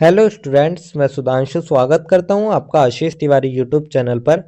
Hello students, मैं सुधांशु स्वागत करता हूं आपका आशीष तिवारी यूट्यूब चैनल पर।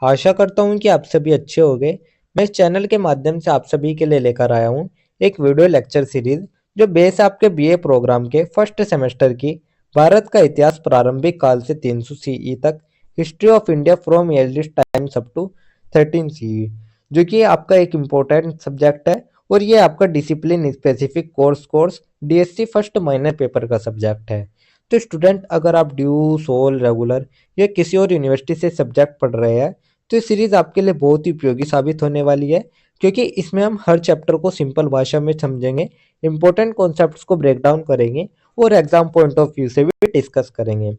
आशा करता हूं कि आप सभी अच्छे होंगे। मैं इस चैनल के माध्यम से आप सभी के लिए लेकर आया हूं एक वीडियो लेक्चर सीरीज जो बेस आपके बीए प्रोग्राम के फर्स्ट सेमेस्टर की भारत का इतिहास प्रारंभिक काल से 300 सीई तक, history of India from earliest times up to 13 CE, जो कि आपका एक इम्पोर्टेंट सब्जेक्ट है और ये आपका discipline specific course DSC first minor paper का सब्जेक्ट है। तो स्टूडेंट, अगर आप ड्यू, सोल, रेगुलर या किसी और यूनिवर्सिटी से सब्जेक्ट पढ़ रहे हैं तो ये सीरीज आपके लिए बहुत ही उपयोगी साबित होने वाली है, क्योंकि इसमें हम हर चैप्टर को सिंपल भाषा में समझेंगे, इंपॉर्टेंट कॉन्सेप्ट्स को ब्रेक डाउन करेंगे और एग्जाम पॉइंट ऑफ व्यू से भी डिस्कस करेंगे।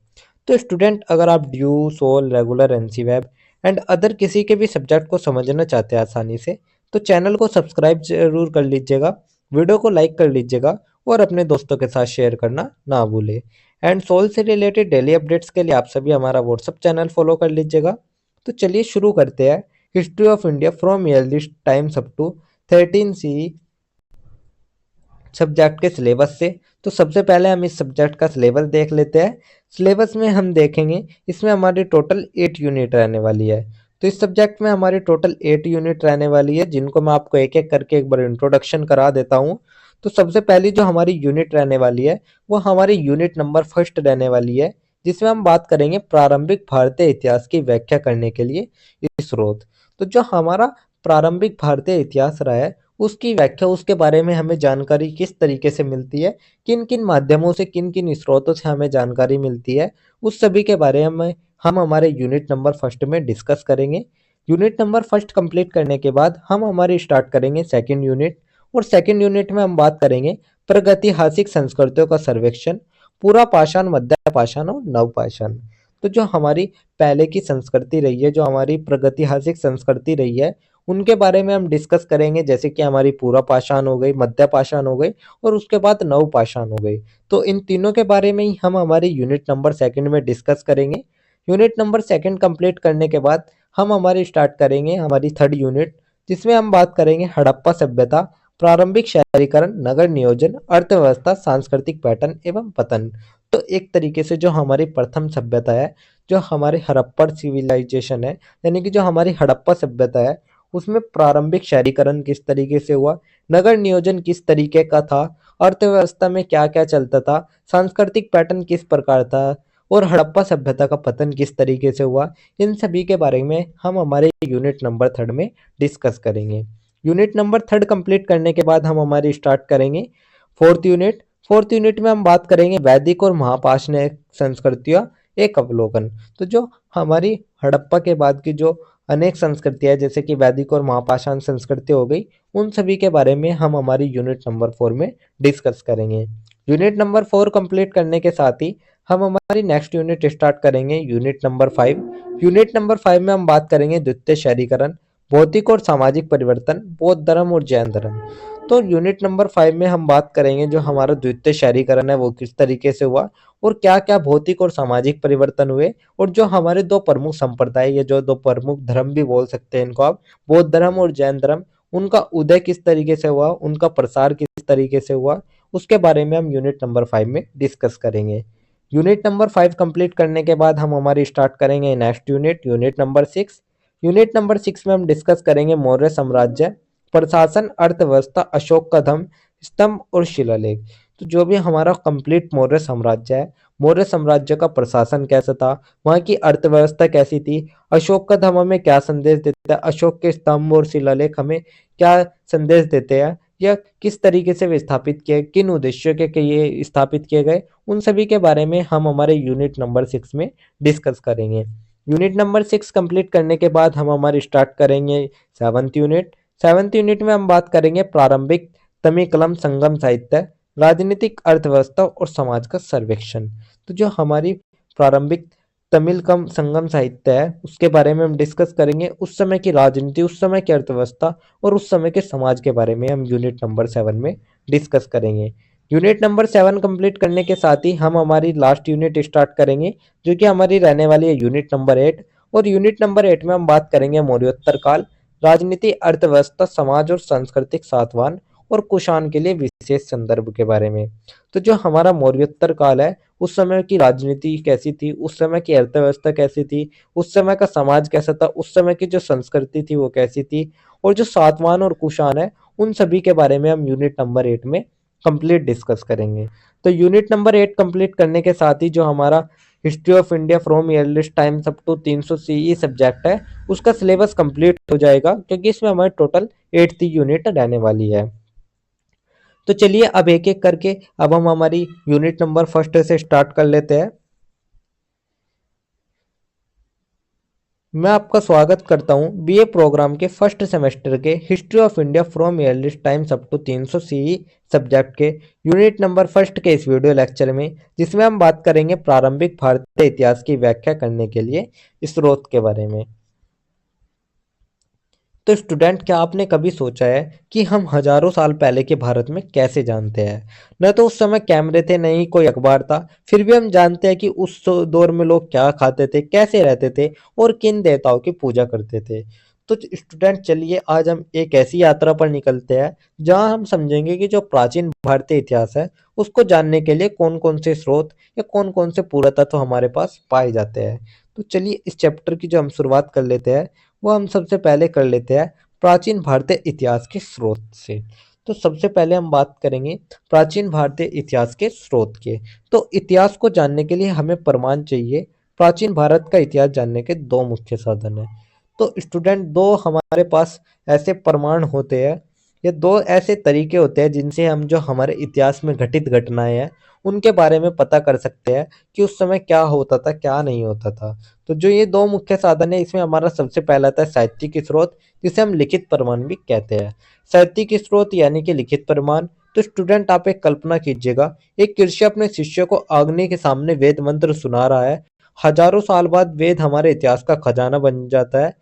तो स्टूडेंट, अगर आप DU, SOL, regular, NCWEB and other किसी के भी सब्जेक्ट को समझना चाहते हैं आसानी से, तो चैनल को सब्सक्राइब जरूर कर लीजिएगा, वीडियो को लाइक कर लीजिएगा और अपने दोस्तों के साथ शेयर करना ना भूलें। एंड सोल से रिलेटेड डेली अपडेट्स के लिए आप सभी हमारा व्हाट्सअप चैनल फॉलो कर लीजिएगा। तो चलिए शुरू करते हैं history of India from earliest times up to 13 C subject के सिलेबस से। तो सबसे पहले हम इस सब्जेक्ट का सिलेबस देख लेते हैं। सिलेबस में हम देखेंगे इसमें हमारी टोटल 8 यूनिट रहने वाली है। तो इस सब्जेक्ट में हमारी टोटल 8 यूनिट रहने वाली है, जिनको मैं आपको एक एक करके एक बार इंट्रोडक्शन करा देता हूँ। तो सबसे पहली जो हमारी यूनिट रहने वाली है वो हमारी यूनिट नंबर फर्स्ट रहने वाली है, जिसमें हम बात करेंगे प्रारंभिक भारतीय इतिहास की व्याख्या करने के लिए स्रोत। तो जो हमारा प्रारंभिक भारतीय इतिहास रहा है उसकी व्याख्या, उसके बारे में हमें जानकारी किस तरीके से मिलती है, किन किन माध्यमों से, किन किन स्रोतों से हमें जानकारी मिलती है, उस सभी के बारे में हम हमारे यूनिट नंबर फर्स्ट में डिस्कस करेंगे। यूनिट नंबर फर्स्ट कंप्लीट करने के बाद हम हमारी स्टार्ट करेंगे सेकंड यूनिट, और सेकंड यूनिट में हम बात करेंगे प्रागैतिहासिक संस्कृतियों का सर्वेक्षण, पूरा पाषाण, मध्य पाषाण और नवपाषाण। तो जो हमारी पहले की संस्कृति रही है, जो हमारी प्रागैतिहासिक संस्कृति रही है, उनके बारे में हम डिस्कस करेंगे, जैसे कि हमारी पूरा पाषाण हो गई, मध्य पाषाण हो गई और उसके बाद नव पाषाण हो गई। तो इन तीनों के बारे में ही हम हमारी यूनिट नंबर सेकंड में डिस्कस करेंगे। यूनिट नंबर सेकंड कंप्लीट करने के बाद हम हमारी स्टार्ट करेंगे हमारी थर्ड यूनिट, जिसमें हम बात करेंगे हड़प्पा सभ्यता, प्रारंभिक शहरीकरण, नगर नियोजन, अर्थव्यवस्था, सांस्कृतिक पैटर्न एवं पतन। तो एक तरीके से जो हमारी प्रथम सभ्यता है, जो हमारे हड़प्पर सिविलाइजेशन है, यानी कि जो हमारी हड़प्पा सभ्यता है, उसमें प्रारंभिक शहरीकरण किस तरीके से हुआ, नगर नियोजन किस तरीके का था, अर्थव्यवस्था में क्या क्या चलता था, सांस्कृतिक पैटर्न किस प्रकार था और हड़प्पा सभ्यता का पतन किस तरीके से हुआ, इन सभी के बारे में हम हमारे यूनिट नंबर थर्ड में डिस्कस करेंगे। यूनिट नंबर थर्ड कंप्लीट करने के बाद हम हमारी स्टार्ट करेंगे फोर्थ यूनिट। फोर्थ यूनिट में हम बात करेंगे वैदिक और महापाषाण संस्कृतियाँ, एक अवलोकन। तो जो हमारी हड़प्पा के बाद की जो अनेक संस्कृतियाँ, जैसे कि वैदिक और महापाषाण संस्कृति हो गई, उन सभी के बारे में हम हमारी यूनिट नंबर 4 में डिस्कस करेंगे। यूनिट नंबर 4 कंप्लीट करने के साथ ही हम हमारी नेक्स्ट यूनिट स्टार्ट करेंगे, यूनिट नंबर 5। यूनिट नंबर 5 में हम बात करेंगे द्वितीय शहरीकरण, भौतिक और सामाजिक परिवर्तन, बौद्ध धर्म और जैन धर्म। तो यूनिट नंबर 5 में हम बात करेंगे जो हमारा द्वितीय शहरीकरण है वो किस तरीके से हुआ और क्या क्या भौतिक और सामाजिक परिवर्तन हुए, और जो हमारे दो प्रमुख संप्रदाय, ये जो दो प्रमुख धर्म भी बोल सकते हैं इनको आप, बौद्ध धर्म और जैन धर्म, उनका उदय किस तरीके से हुआ, उनका प्रसार किस तरीके से हुआ, उसके बारे में हम यूनिट नंबर 5 में डिस्कस करेंगे। यूनिट नंबर 5 कंप्लीट करने के बाद हम हमारी स्टार्ट करेंगे next unit, unit number 6। Unit number 6 में हम डिस्कस करेंगे मौर्य साम्राज्य, प्रशासन, अर्थव्यवस्था, अशोक का धम्म, स्तंभ और शिलालेख। तो जो भी हमारा कंप्लीट मौर्य साम्राज्य है, मौर्य साम्राज्य का प्रशासन कैसा था, वहाँ की अर्थव्यवस्था कैसी थी, अशोक का धम्म हमें क्या संदेश देता है, अशोक के स्तंभ और शिलालेख हमें क्या संदेश देते हैं, या किस तरीके से वे स्थापित किए, किन उद्देश्यों के ये स्थापित किए गए, उन सभी के बारे में हम हमारे यूनिट नंबर 6 में डिस्कस करेंगे। यूनिट नंबर 6 कंप्लीट करने के बाद हम हमारी स्टार्ट करेंगे सेवन्थ यूनिट। सेवन्थ यूनिट में हम बात करेंगे प्रारंभिक तमिकलम संगम साहित्य, राजनीतिक, अर्थव्यवस्था और समाज का सर्वेक्षण। तो जो हमारी प्रारंभिक तमिल कम संगम साहित्य है उसके बारे में हम डिस्कस करेंगे, उस समय की राजनीति, उस समय की अर्थव्यवस्था और उस समय के समाज के बारे में हम यूनिट नंबर 7 में डिस्कस करेंगे। यूनिट नंबर 7 कंप्लीट करने के साथ ही हम हमारी लास्ट यूनिट स्टार्ट करेंगे, जो कि हमारी रहने वाली है यूनिट नंबर 8। और यूनिट नंबर 8 में हम बात करेंगे मौर्योत्तर काल, राजनीति, अर्थव्यवस्था, समाज और सांस्कृतिक सातवान और कुषाण के लिए विशेष संदर्भ के बारे में। तो जो हमारा मौर्योत्तर काल है उस समय की राजनीति कैसी थी, उस समय की अर्थव्यवस्था कैसी थी, उस समय का समाज कैसा था, उस समय की जो संस्कृति थी वो कैसी थी, और जो सातवाहन और कुषाण है उन सभी के बारे में हम यूनिट नंबर 8 में कंप्लीट डिस्कस करेंगे। तो यूनिट नंबर 8 कंप्लीट करने के साथ ही जो हमारा history of India from earliest times up to 300 CE subject है उसका सिलेबस कंप्लीट हो जाएगा, क्योंकि इसमें हमारे टोटल 8 यूनिट रहने वाली है। तो चलिए अब एक एक करके अब हम हमारी यूनिट नंबर फर्स्ट से स्टार्ट कर लेते हैं। मैं आपका स्वागत करता हूं बीए प्रोग्राम के फर्स्ट सेमेस्टर के history of India from earliest times up to 300 CE subject के यूनिट नंबर फर्स्ट के इस वीडियो लेक्चर में, जिसमें हम बात करेंगे प्रारंभिक भारतीय इतिहास की व्याख्या करने के लिए स्रोत के बारे में। तो स्टूडेंट, क्या आपने कभी सोचा है कि हम हजारों साल पहले के भारत में कैसे जानते हैं? न तो उस समय कैमरे थे, न ही कोई अखबार था, फिर भी हम जानते हैं कि उस दौर में लोग क्या खाते थे, कैसे रहते थे और किन देवताओं की पूजा करते थे। तो स्टूडेंट, चलिए आज हम एक ऐसी यात्रा पर निकलते हैं जहां हम समझेंगे कि जो प्राचीन भारतीय इतिहास है उसको जानने के लिए कौन कौन से स्रोत या कौन कौन से पुरातत्व हमारे पास पाए जाते हैं। तो चलिए इस चैप्टर की जो हम शुरुआत कर लेते हैं वो हम सबसे पहले कर लेते हैं प्राचीन भारतीय इतिहास के स्रोत से। तो सबसे पहले हम बात करेंगे प्राचीन भारतीय इतिहास के स्रोत के। तो इतिहास को जानने के लिए हमें प्रमाण चाहिए। प्राचीन भारत का इतिहास जानने के दो मुख्य साधन हैं। तो स्टूडेंट, दो हमारे पास ऐसे प्रमाण होते हैं, ये दो ऐसे तरीके होते हैं जिनसे हम जो हमारे इतिहास में घटित घटनाएं हैं उनके बारे में पता कर सकते हैं कि उस समय क्या होता था, क्या नहीं होता था। तो जो ये दो मुख्य साधन है, इसमें हमारा सबसे पहला आता है साहित्यिक स्रोत, जिसे हम लिखित प्रमाण भी कहते हैं। साहित्यिक स्रोत यानी कि लिखित प्रमाण। तो स्टूडेंट, आप एक कल्पना कीजिएगा, एक ऋषि अपने शिष्य को अग्नि के सामने वेद मंत्र सुना रहा है। हजारों साल बाद वेद हमारे इतिहास का खजाना बन जाता है।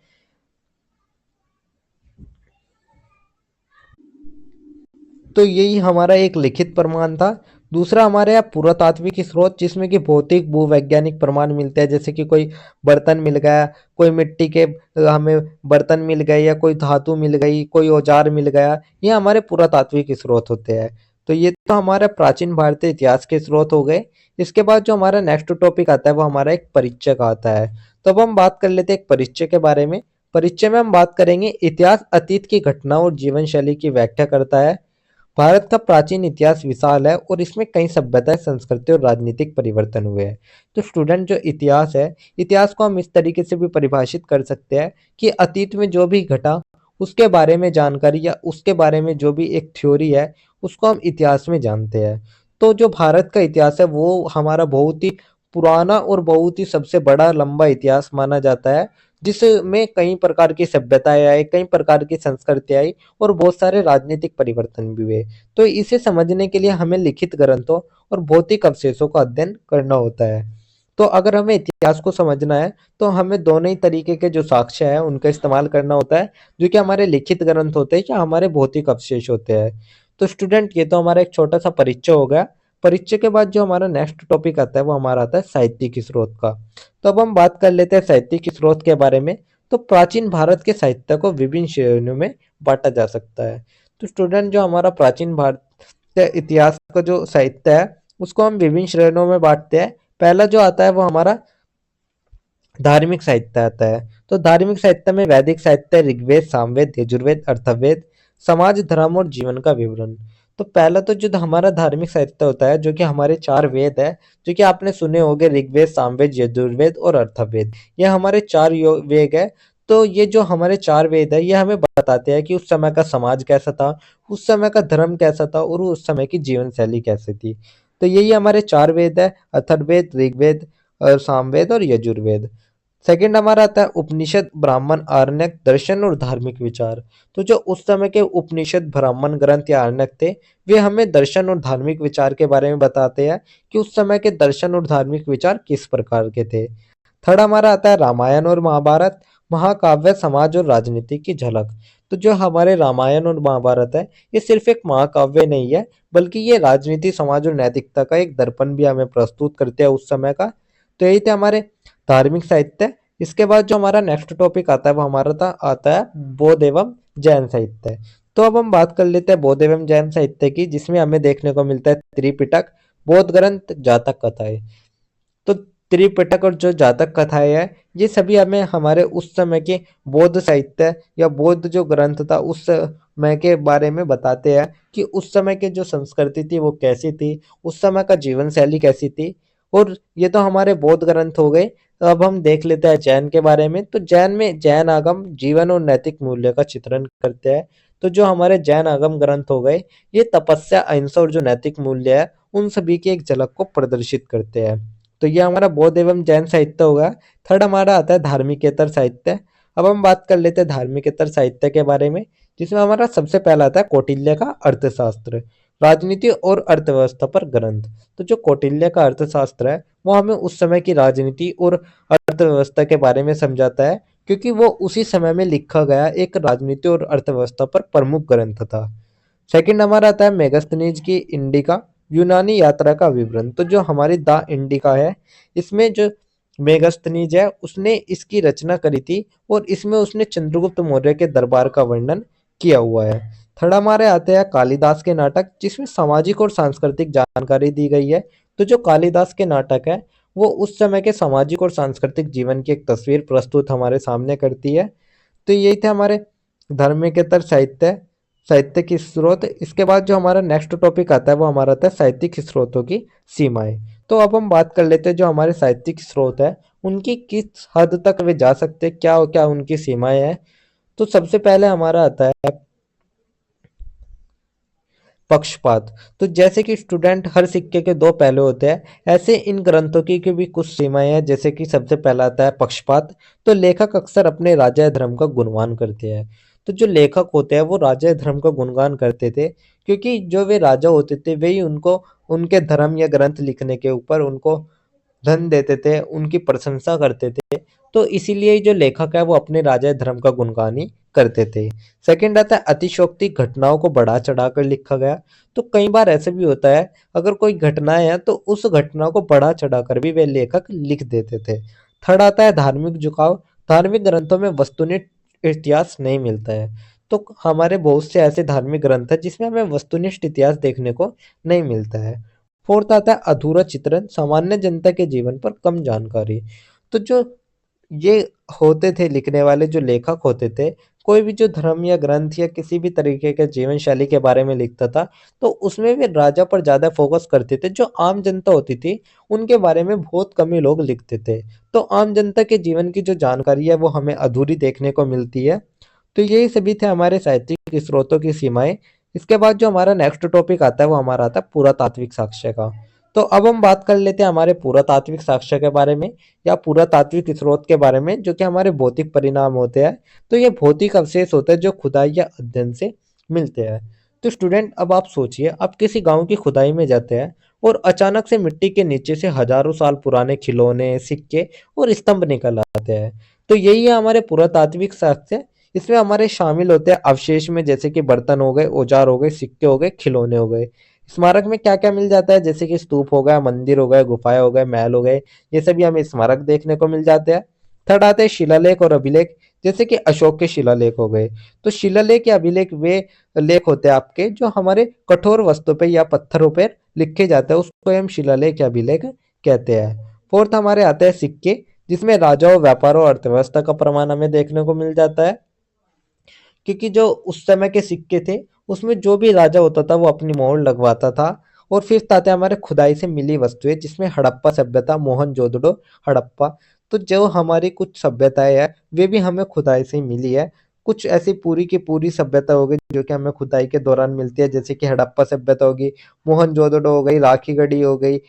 तो यही हमारा एक लिखित प्रमाण था। दूसरा हमारे यहाँ पुरातात्विक स्रोत, जिसमें कि भौतिक भूवैज्ञानिक प्रमाण मिलते हैं, जैसे कि कोई बर्तन मिल गया, कोई मिट्टी के हमें बर्तन मिल गए, या कोई धातु मिल गई, कोई औजार मिल गया, ये हमारे पुरातात्विक स्रोत होते हैं। तो ये तो हमारा प्राचीन भारतीय इतिहास के स्रोत हो गए। इसके बाद जो हमारा नेक्स्ट टॉपिक आता है वो हमारा एक परिचय का आता है। तो अब हम बात कर लेते हैं एक परिचय के बारे में। परिचय में हम बात करेंगे इतिहास अतीत की घटना और जीवन शैली की व्याख्या करता है। भारत का प्राचीन इतिहास विशाल है और इसमें कई सभ्यताएं, संस्कृति और राजनीतिक परिवर्तन हुए हैं। तो स्टूडेंट, जो इतिहास है, इतिहास को हम इस तरीके से भी परिभाषित कर सकते हैं कि अतीत में जो भी घटा उसके बारे में जानकारी, या उसके बारे में जो भी एक थ्योरी है उसको हम इतिहास में जानते हैं। तो जो भारत का इतिहास है वो हमारा बहुत ही पुराना और बहुत ही सबसे बड़ा लंबा इतिहास माना जाता है, जिसमें कई प्रकार की सभ्यताएं आई, कई प्रकार की संस्कृति आई और बहुत सारे राजनीतिक परिवर्तन भी हुए। तो इसे समझने के लिए हमें लिखित ग्रंथों और भौतिक अवशेषों का अध्ययन करना होता है। तो अगर हमें इतिहास को समझना है तो हमें दोनों ही तरीके के जो साक्ष्य है उनका इस्तेमाल करना होता है, जो कि हमारे लिखित ग्रंथ होते हैं या हमारे भौतिक अवशेष होते हैं। तो स्टूडेंट, ये तो हमारा एक छोटा सा परिचय हो गया। परिचय के बाद जो हमारा नेक्स्ट टॉपिक आता है वो हमारा आता है साहित्यिक स्रोत का। तो अब हम बात कर लेते हैं साहित्यिक स्रोत के बारे में। तो प्राचीन भारत के साहित्य को विभिन्न श्रेणियों में बांटा जा सकता है। तो स्टूडेंट, जो हमारा प्राचीन भारत के इतिहास का जो साहित्य है उसको हम विभिन्न श्रेणियों में बांटते हैं। पहला जो आता है वो हमारा धार्मिक साहित्य आता है। तो धार्मिक साहित्य में वैदिक साहित्य, ऋग्वेद, सामवेद, यजुर्वेद, अर्थवेद, समाज, धर्म और जीवन का विवरण। तो पहला तो जो हमारा धार्मिक साहित्य होता है, जो कि हमारे चार वेद है, जो कि आपने सुने होंगे, ऋग्वेद, सामवेद, यजुर्वेद और अर्थवेद। ये हमारे चार वेद है। तो ये जो हमारे चार वेद है ये हमें बताते हैं कि उस समय का समाज कैसा था, उस समय का धर्म कैसा था और उस समय की जीवन शैली कैसी थी। तो यही हमारे चार वेद है, अथर्ववेद, ऋग्वेद और सामवेद और यजुर्वेद। सेकंड हमारा आता है उपनिषद, ब्राह्मण, आरण्यक, दर्शन और धार्मिक विचार। तो जो उस समय के उपनिषद, ब्राह्मण ग्रंथ या आरण्यक थे, वे हमें दर्शन और धार्मिक विचार के बारे में बताते हैं कि उस समय के दर्शन और धार्मिक विचार किस प्रकार के थे। थर्ड हमारा आता है रामायण और महाभारत, महाकाव्य, समाज और राजनीति की झलक। तो जो हमारे रामायण और महाभारत है ये सिर्फ एक महाकाव्य नहीं है, बल्कि ये राजनीति, समाज और नैतिकता का एक दर्पण भी हमें प्रस्तुत करते हैं उस समय का। तो यही थे हमारे धार्मिक साहित्य। इसके बाद जो हमारा नेक्स्ट टॉपिक आता है वो हमारा आता है बौद्ध एवं जैन साहित्य। तो अब हम बात कर लेते हैं बौद्ध एवं जैन साहित्य की, जिसमें हमें देखने को मिलता है त्रिपिटक, बौद्ध ग्रंथ, जातक कथाएं। तो त्रिपिटक और जो जातक कथाएं हैं, ये सभी हमें हमारे उस समय के बौद्ध साहित्य या बौद्ध जो ग्रंथ था उस समय के बारे में बताते हैं कि उस समय की जो संस्कृति थी वो कैसी थी, उस समय का जीवन शैली कैसी थी। और ये तो हमारे बौद्ध ग्रंथ हो गए। तो अब हम देख लेते हैं जैन के बारे में। तो जैन में जैन आगम जीवन और नैतिक मूल्य का चित्रण करते हैं। तो जो हमारे जैन आगम ग्रंथ हो गए, ये तपस्या, अहिंसा और जो नैतिक मूल्य है उन सभी की एक झलक को प्रदर्शित करते हैं। तो ये हमारा बौद्ध एवं जैन साहित्य होगा। थर्ड हमारा आता है धार्मिकेतर साहित्य। अब हम बात कर लेते हैं धार्मिकेतर साहित्य के बारे में, जिसमें हमारा सबसे पहला आता है कौटिल्य का अर्थशास्त्र, राजनीति और अर्थव्यवस्था पर ग्रंथ। तो जो कौटिल्य का अर्थशास्त्र है वो हमें उस समय की राजनीति और अर्थव्यवस्था के बारे में समझाता है, क्योंकि वो उसी समय में लिखा गया एक राजनीति और अर्थव्यवस्था पर प्रमुख ग्रंथ था। सेकंड हमारा आता है मेगास्थनीज की इंडिका, यूनानी यात्रा का विवरण। तो जो हमारी द इंडिका है, इसमें जो मेगास्थनीज है उसने इसकी रचना करी थी और इसमें उसने चंद्रगुप्त मौर्य के दरबार का वर्णन किया हुआ है। थर्ड हमारे आते हैं कालिदास के नाटक, जिसमें सामाजिक और सांस्कृतिक जानकारी दी गई है। तो जो कालिदास के नाटक है वो उस समय के सामाजिक और सांस्कृतिक जीवन की एक तस्वीर प्रस्तुत हमारे सामने करती है। तो यही थे हमारे धर्मिकेतर साहित्य, साहित्य की स्रोत। इसके बाद जो हमारा नेक्स्ट टॉपिक आता है वो हमारा आता है साहित्यिक स्रोतों की सीमाएं। तो अब हम बात कर लेते हैं जो हमारे साहित्यिक स्रोत है उनकी किस हद तक वे जा सकते हैं, क्या क्या उनकी सीमाएं हैं। तो सबसे पहले हमारा आता है पक्षपात। तो जैसे कि स्टूडेंट हर सिक्के के दो पहलू होते हैं, ऐसे इन ग्रंथों की भी कुछ सीमाएं हैं। जैसे कि सबसे पहला आता है पक्षपात। तो लेखक अक्सर अपने राजा या धर्म का गुणगान करते हैं। तो जो लेखक होते हैं वो राजा या धर्म का गुणगान करते थे, क्योंकि जो वे राजा होते थे वही उनको उनके धर्म या ग्रंथ लिखने के ऊपर उनको धन देते थे, उनकी प्रशंसा करते थे। तो इसीलिए जो लेखक है वो अपने राजा धर्म का गुणगान ही करते थे। सेकंड आता है अतिशयोक्ति, घटनाओं को बढ़ा चढ़ाकर लिखा गया। तो कई बार ऐसे भी होता है, अगर कोई घटनाएं है तो उस घटना को बढ़ा चढ़ाकर भी वे लेखक लिख देते थे। थर्ड आता है धार्मिक झुकाव। धार्मिक ग्रंथों में वस्तुनिष्ठ इतिहास नहीं मिलता है। तो हमारे बहुत से ऐसे धार्मिक ग्रंथ है जिसमें हमें वस्तुनिष्ठ इतिहास देखने को नहीं मिलता है। फोर्थ आता है अधूरा चित्रण, सामान्य जनता के जीवन पर कम जानकारी। तो जो ये होते थे लिखने वाले, जो लेखक होते थे, कोई भी जो धर्म या ग्रंथ या किसी भी तरीके के जीवन शैली के बारे में लिखता था तो उसमें वे राजा पर ज्यादा फोकस करते थे। जो आम जनता होती थी उनके बारे में बहुत कम ही लोग लिखते थे। तो आम जनता के जीवन की जो जानकारी है वो हमें अधूरी देखने को मिलती है। तो यही सभी थे हमारे साहित्यिक स्रोतों की सीमाएं। इसके बाद जो हमारा नेक्स्ट टॉपिक आता है वो हमारा आता है पुरातात्विक साक्ष्य का। तो अब हम बात कर लेते हैं हमारे पुरातात्विक साक्ष्य के बारे में या पुरातात्विक स्रोत के बारे में, जो कि हमारे भौतिक परिणाम होते हैं। तो ये भौतिक अवशेष होते हैं जो खुदाई या अध्ययन से मिलते हैं। तो स्टूडेंट अब आप सोचिए, आप किसी गांव की खुदाई में जाते हैं और अचानक से मिट्टी के नीचे से हजारों साल पुराने खिलौने, सिक्के और स्तंभ निकल आते हैं। तो यही है हमारे पुरातात्विक साक्ष्य। इसमें हमारे शामिल होते हैं अवशेष में, जैसे कि बर्तन हो गए, औजार हो गए, सिक्के हो गए, खिलौने हो गए। स्मारक में क्या क्या मिल जाता है, जैसे कि स्तूप हो गया, मंदिर हो गए, गुफाएं हो गए, महल हो गए, ये सभी हमें स्मारक देखने को मिल जाते हैं। थर्ड आते हैं शिलालेख और अभिलेख, जैसे कि अशोक के शिलालेख हो गए। तो शिलालेख या अभिलेख वे लेख होते हैं आपके जो हमारे कठोर वस्तु पे या पत्थरों पर लिखे जाते हैं, उसको हम शिलालेख या अभिलेख कहते हैं। फोर्थ हमारे आते हैं सिक्के, जिसमें राजाओं, व्यापारों, अर्थव्यवस्था का प्रमाण हमें देखने को मिल जाता है। क्योंकि जो उस समय के सिक्के थे उसमें जो भी राजा होता था वो अपनी मोहर लगवाता था। और फिर आते हैं हमारे खुदाई से मिली वस्तुएं, जिसमें हड़प्पा सभ्यता, मोहनजोदड़ो, हड़प्पा। तो जो हमारी कुछ सभ्यताएं हैं वे भी हमें खुदाई से ही मिली है। कुछ ऐसी पूरी की पूरी सभ्यता हो गई जो कि हमें खुदाई के दौरान मिलती है, जैसे कि हड़प्पा सभ्यता होगी, मोहनजोदड़ो हो गई, राखीगढ़ी हो गई,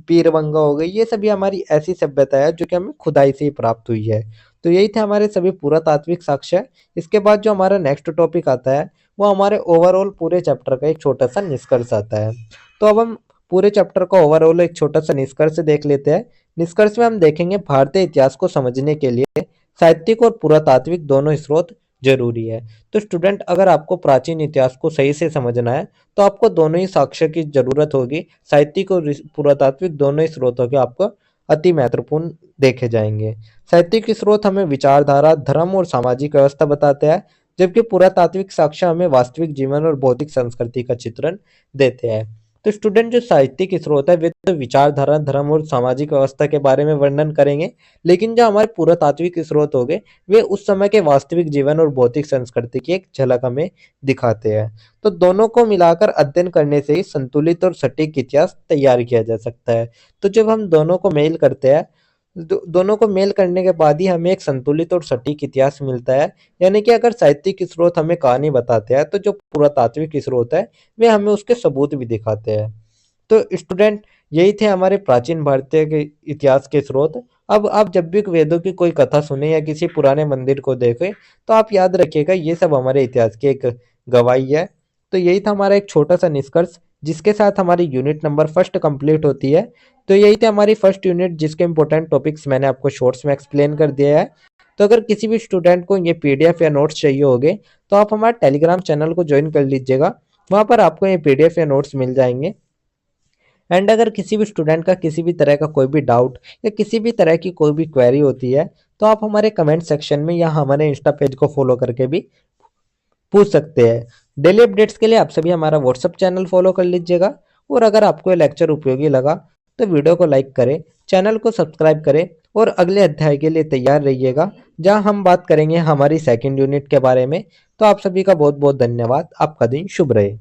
पीरबंगा हो गई। ये सभी हमारी ऐसी सभ्यता है जो कि हमें खुदाई से ही प्राप्त हुई है। तो यही थे हमारे सभी पुरातात्विक साक्ष्य। इसके बाद जो हमारा नेक्स्ट टॉपिक आता है वो हमारे ओवरऑल पूरे चैप्टर का एक छोटा सा निष्कर्ष आता है। तो अब हम पूरे चैप्टर का ओवरऑल एक छोटा सा निष्कर्ष देख लेते हैं। निष्कर्ष में हम देखेंगे भारतीय इतिहास को समझने के लिए साहित्यिक और पुरातात्विक दोनों स्रोत जरूरी है। तो स्टूडेंट, अगर आपको प्राचीन इतिहास को सही से समझना है तो आपको दोनों ही साक्ष्य की जरूरत होगी। साहित्यिक और पुरातात्विक दोनों ही स्रोतों के आपको अति महत्वपूर्ण देखे जाएंगे। साहित्यिक स्रोत हमें विचारधारा, धर्म और सामाजिक व्यवस्था बताते हैं, जबकि पुरातात्विक साक्ष्य हमें वास्तविक जीवन और बौद्धिक संस्कृति का चित्रण देते हैं। तो स्टूडेंट जो साहित्यिक स्रोत है वे तो विचारधारा, धर्म और सामाजिक व्यवस्था के बारे में वर्णन करेंगे, लेकिन जो हमारे पुरातात्विक स्रोत हो गए वे उस समय के वास्तविक जीवन और भौतिक संस्कृति की एक झलक हमें दिखाते हैं। तो दोनों को मिलाकर अध्ययन करने से ही संतुलित और सटीक इतिहास तैयार किया जा सकता है। तो जब हम दोनों को मेल करते हैं, दोनों को मेल करने के बाद ही हमें एक संतुलित और सटीक इतिहास मिलता है। यानी कि अगर साहित्यिक स्रोत हमें कहानी बताते हैं तो जो पुरातात्विक स्रोत है वे हमें उसके सबूत भी दिखाते हैं। तो स्टूडेंट, यही थे हमारे प्राचीन भारतीय के इतिहास के स्रोत। अब आप जब भी वेदों की कोई कथा सुने या किसी पुराने मंदिर को देखें तो आप याद रखिएगा ये सब हमारे इतिहास की एक गवाही है। तो यही था हमारा एक छोटा सा निष्कर्ष, जिसके साथ हमारी यूनिट नंबर फर्स्ट कंप्लीट होती है। तो यही थी हमारी फर्स्ट यूनिट, जिसके इंपॉर्टेंट टॉपिक्स मैंने आपको शॉर्ट्स में एक्सप्लेन कर दिया है। तो अगर किसी भी स्टूडेंट को ये पीडीएफ या नोट्स चाहिए होंगे तो आप हमारे टेलीग्राम चैनल को ज्वाइन कर लीजिएगा, वहाँ पर आपको ये पीडीएफ या नोट्स मिल जाएंगे। एंड अगर किसी भी स्टूडेंट का किसी भी तरह का कोई भी डाउट या किसी भी तरह की कोई भी क्वेरी होती है तो आप हमारे कमेंट सेक्शन में या हमारे इंस्टा पेज को फॉलो करके भी पूछ सकते हैं। डेली अपडेट्स के लिए आप सभी हमारा व्हाट्सअप चैनल फॉलो कर लीजिएगा। और अगर आपको ये लेक्चर उपयोगी लगा तो वीडियो को लाइक करें, चैनल को सब्सक्राइब करें और अगले अध्याय के लिए तैयार रहिएगा, जहां हम बात करेंगे हमारी सेकंड यूनिट के बारे में। तो आप सभी का बहुत बहुत धन्यवाद। आपका दिन शुभ रहे।